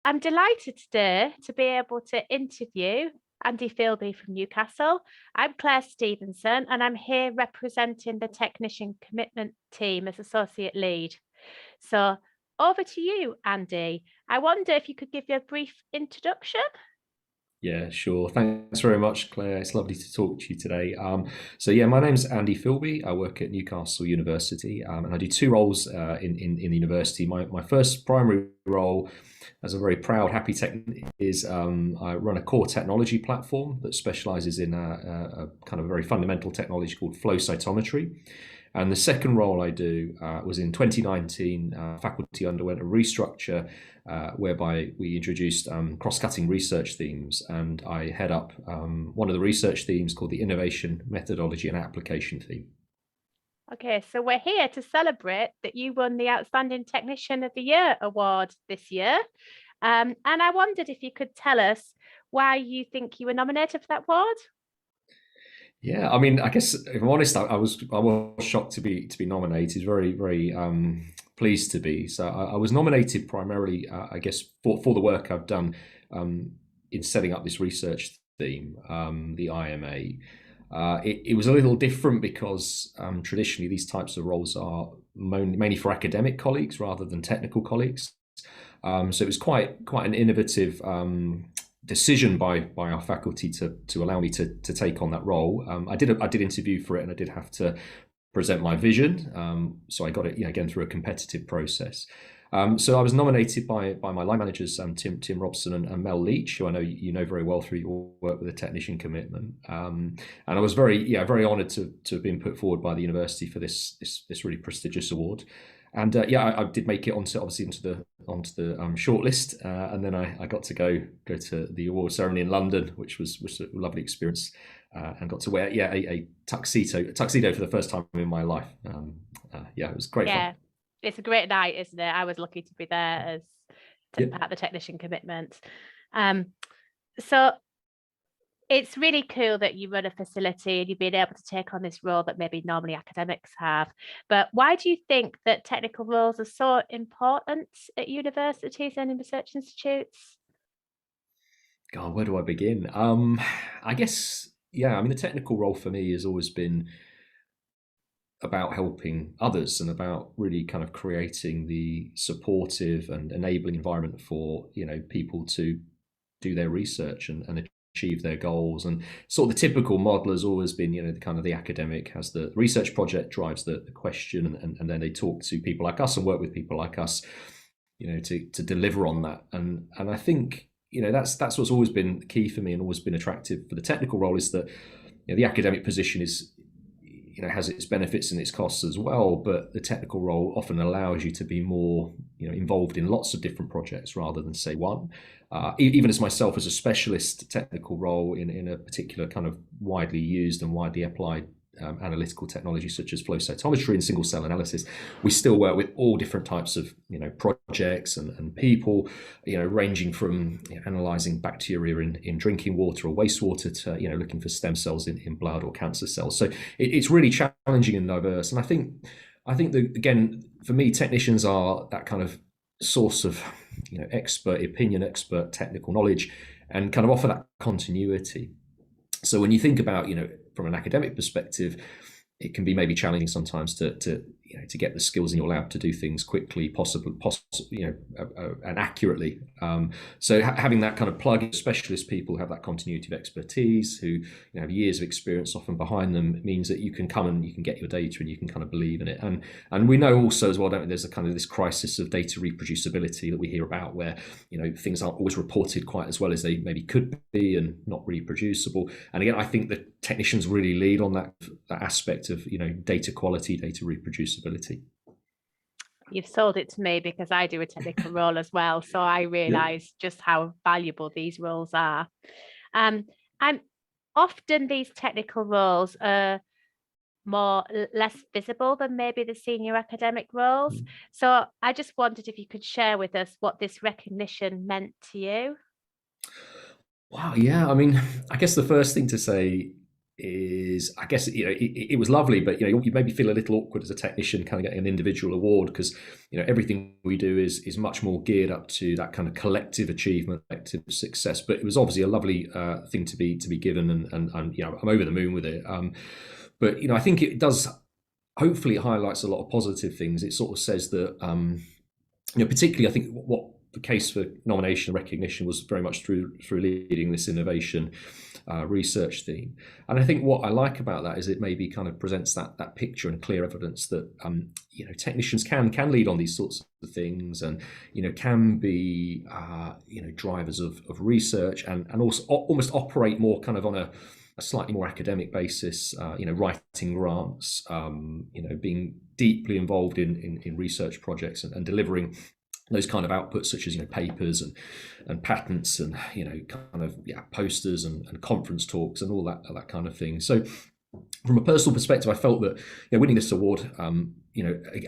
I'm delighted today to be able to interview Andy Filby from Newcastle. I'm Clare Stevenson and I'm here representing the Technician Commitment Team as Associate Lead. So over to you, Andy. I wonder if you could give you a brief introduction. Yeah, sure. Thanks very much, Claire. It's lovely to talk to you today. So my name's Andy Filby. I work at Newcastle University, and I do two roles in the university. My first primary role, as a very proud, happy tech, is I run a core technology platform that specialises in a kind of very fundamental technology called flow cytometry. And the second role I do was in 2019, faculty underwent a restructure whereby we introduced cross-cutting research themes, and I head up one of the research themes called the Innovation, Methodology and Application theme. Okay, so we're here to celebrate that you won the Outstanding Technician of the Year award this year. And I wondered if you could tell us why you think you were nominated for that award. Yeah, I mean, I guess if I'm honest, I was shocked to be nominated. Very pleased to be. So I was nominated primarily, I guess, for the work I've done in setting up this research theme, the IMA. It was a little different because traditionally these types of roles are mainly for academic colleagues rather than technical colleagues. So it was quite an innovative decision by our faculty to allow me to take on that role. I did interview for it, and I did have to present my vision. So I got it again through a competitive process. So I was nominated by my line managers, Tim Robson and Mel Leach, who I know you know very well through your work with the Technician Commitment. And I was very honoured to have been put forward by the university for this really prestigious award. And I did make it onto the shortlist, and then I got to go to the award ceremony in London, which was a lovely experience, and got to wear a tuxedo for the first time in my life. It was great fun. Yeah, it's a great night, isn't it? I was lucky to be there as Yeah. part of the Technician Commitment. So it's really cool that you run a facility and you've been able to take on this role that maybe normally academics have. But why do you think that technical roles are so important at universities and in research institutes? God, where do I begin? I guess, I mean, the technical role for me has always been about helping others and about really kind of creating the supportive and enabling environment for people to do their research and achieve their goals. And sort of the typical model has always been the kind of the academic has the research project, drives the question, and then they talk to people like us and work with people like us to deliver on that. And I think that's what's always been key for me and always been attractive for the technical role, is that the academic position is has its benefits and its costs as well, but the technical role often allows you to be more involved in lots of different projects rather than say one. Even as myself, as a specialist technical role in a particular kind of widely used and widely applied analytical technology such as flow cytometry and single cell analysis, we still work with all different types of projects and people, ranging from analyzing bacteria in drinking water or wastewater to looking for stem cells in blood or cancer cells. So it's really challenging and diverse. And I think that, again, for me, technicians are that kind of source of expert opinion, expert technical knowledge, and kind of offer that continuity. So when you think about from an academic perspective, it can be maybe challenging sometimes to get the skills in your lab to do things quickly, possibly, and accurately. So having that kind of plug, specialist people who have that continuity of expertise, who have years of experience often behind them, means that you can come and you can get your data and you can kind of believe in it. And we know also as well, don't we, there's a kind of this crisis of data reproducibility that we hear about, where things aren't always reported quite as well as they maybe could be and not reproducible. And again, I think that technicians really lead on that aspect of data quality, data reproducibility. You've sold it to me because I do a technical role as well. So I realise just how valuable these roles are. And often these technical roles are less visible than maybe the senior academic roles. So I just wondered if you could share with us what this recognition meant to you. Wow, yeah. I mean, I guess the first thing to say is, I guess, it was lovely, but you maybe feel a little awkward as a technician kind of getting an individual award, because everything we do is much more geared up to that kind of collective achievement, collective success. But it was obviously a lovely thing to be given, and I'm over the moon with it. But I think it does. Hopefully, it highlights a lot of positive things. It sort of says that particularly, I think what the case for nomination recognition was very much through leading this innovation research theme. And I think what I like about that is it maybe kind of presents that picture and clear evidence that technicians can lead on these sorts of things, and can be drivers of research, and also almost operate more kind of on a slightly more academic basis, writing grants, being deeply involved in research projects, and delivering those kind of outputs, such as papers and patents, and kind of posters and conference talks and all that kind of thing. So from a personal perspective, I felt that winning this award,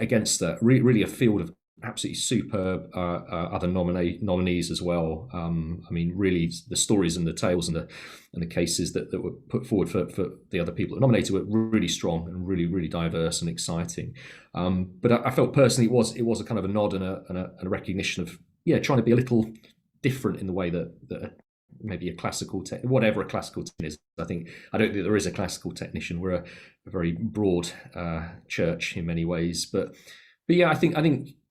against really a field of absolutely superb other nominees as well. I mean, really, the stories and the tales and the cases that were put forward for the other people that nominated were really strong and really diverse and exciting. But I felt personally it was a kind of a nod and a recognition of trying to be a little different in the way that maybe a classical whatever a classical technician is. I don't think there is a classical technician. We're a very broad church in many ways, but yeah, I think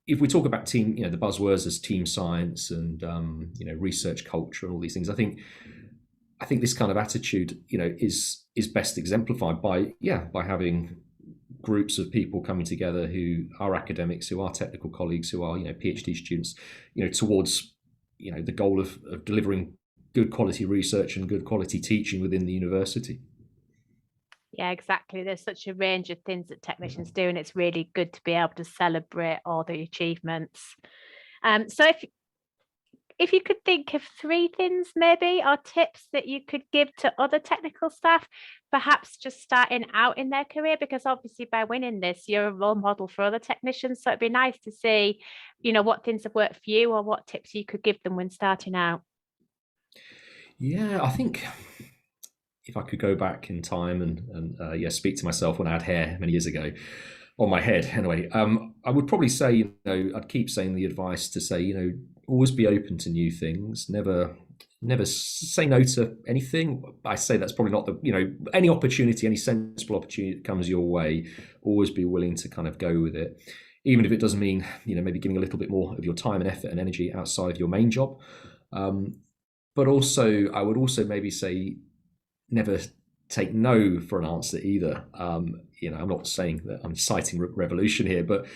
if we talk about team, the buzzwords as team science and research culture and all these things, I think this kind of attitude, is best exemplified by having groups of people coming together who are academics, who are technical colleagues, who are PhD students, towards the goal of delivering good quality research and good quality teaching within the university. Yeah, exactly. There's such a range of things that technicians do, and it's really good to be able to celebrate all the achievements. So if you could think of 3 things maybe, or tips that you could give to other technical staff, perhaps just starting out in their career, because obviously by winning this, you're a role model for other technicians. So it'd be nice to see, what things have worked for you, or what tips you could give them when starting out. Yeah, I think if I could go back in time and speak to myself when I had hair many years ago on my head, anyway, I would probably say, I'd keep saying the advice to say, always be open to new things. Never say no to anything. I say that's probably not any opportunity, any sensible opportunity that comes your way, always be willing to kind of go with it, even if it does mean, maybe giving a little bit more of your time and effort and energy outside of your main job. But also, I would also maybe say, never take no for an answer either. I'm not saying that I'm citing revolution here, but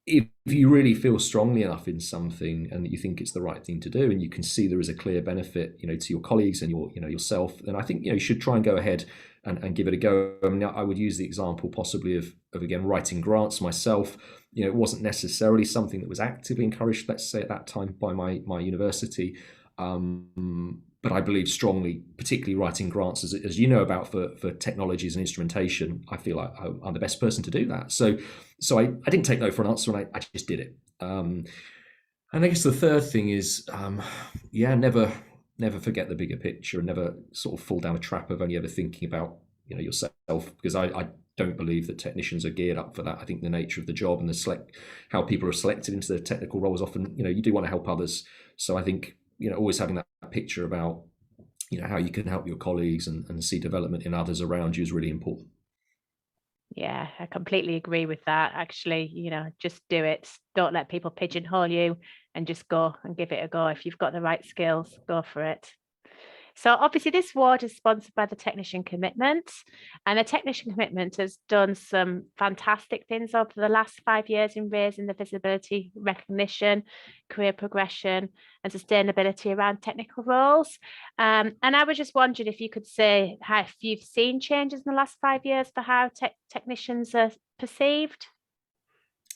if you really feel strongly enough in something and that you think it's the right thing to do, and you can see there is a clear benefit, to your colleagues and yourself, then I think you should try and go ahead and give it a go. I mean, I would use the example possibly of again writing grants myself. It wasn't necessarily something that was actively encouraged, let's say, at that time by my university. But I believe strongly, particularly writing grants, as you know about, for technologies and instrumentation, I feel like I'm the best person to do that. So I didn't take no for an answer, and I just did it. And I guess the third thing is, never forget the bigger picture, and never sort of fall down a trap of only ever thinking about yourself, because I don't believe that technicians are geared up for that. I think the nature of the job and how people are selected into the technical roles, often you do want to help others. So I think always having that picture about how you can help your colleagues and see development in others around you is really important. Yeah, I completely agree with that. Actually, just do it. Don't let people pigeonhole you, and just go and give it a go. If you've got the right skills, go for it. So obviously this award is sponsored by the Technician Commitment, and the Technician Commitment has done some fantastic things over the last 5 years in raising the visibility, recognition, career progression and sustainability around technical roles. And I was just wondering if you could say if you've seen changes in the last 5 years for how technicians are perceived.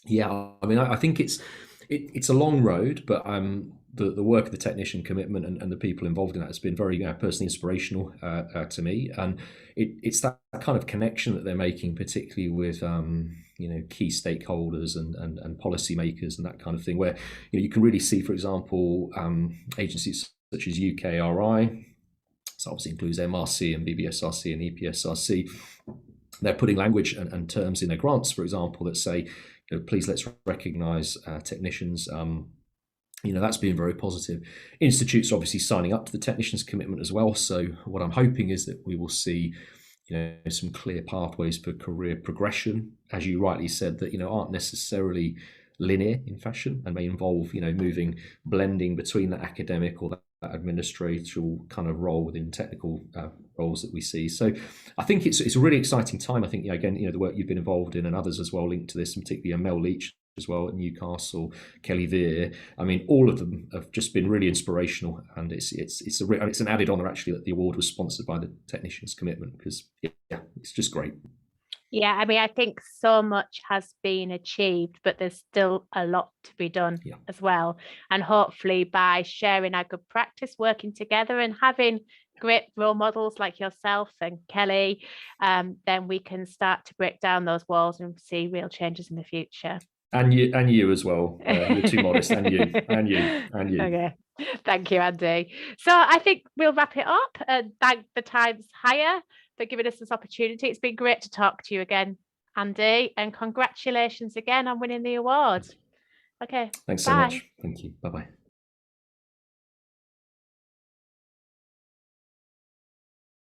Yeah, I mean, I think it's a long road, but the work of the Technician Commitment and the people involved in that has been very personally inspirational to me, and it's that kind of connection that they're making, particularly with key stakeholders and policymakers and that kind of thing, where you can really see, for example, agencies such as UKRI, so obviously includes MRC and BBSRC and EPSRC, they're putting language and terms in their grants, for example, that say, please let's recognise technicians. That's been very positive. Institutes are obviously signing up to the technicians commitment as well. So what I'm hoping is that we will see some clear pathways for career progression, as you rightly said, that aren't necessarily linear in fashion and may involve blending between the academic or that administrative kind of role within technical roles that we see. So I think it's a really exciting time. I think again the work you've been involved in and others as well linked to this, and particularly Mel Leach as well at Newcastle, Kelly Veer. I mean, all of them have just been really inspirational, and it's an added honour actually that the award was sponsored by the Technicians Commitment, because it's just great. Yeah, I mean, I think so much has been achieved, but there's still a lot to be done as well. And hopefully by sharing our good practice, working together and having great role models like yourself and Kelly, then we can start to break down those walls and see real changes in the future. And you as well. You're too modest. And you. Okay. Thank you, Andy. So I think we'll wrap it up and thank the Times Hire for giving us this opportunity. It's been great to talk to you again, Andy, and congratulations again on winning the award. Okay. Thanks so much. Thank you. Bye-bye.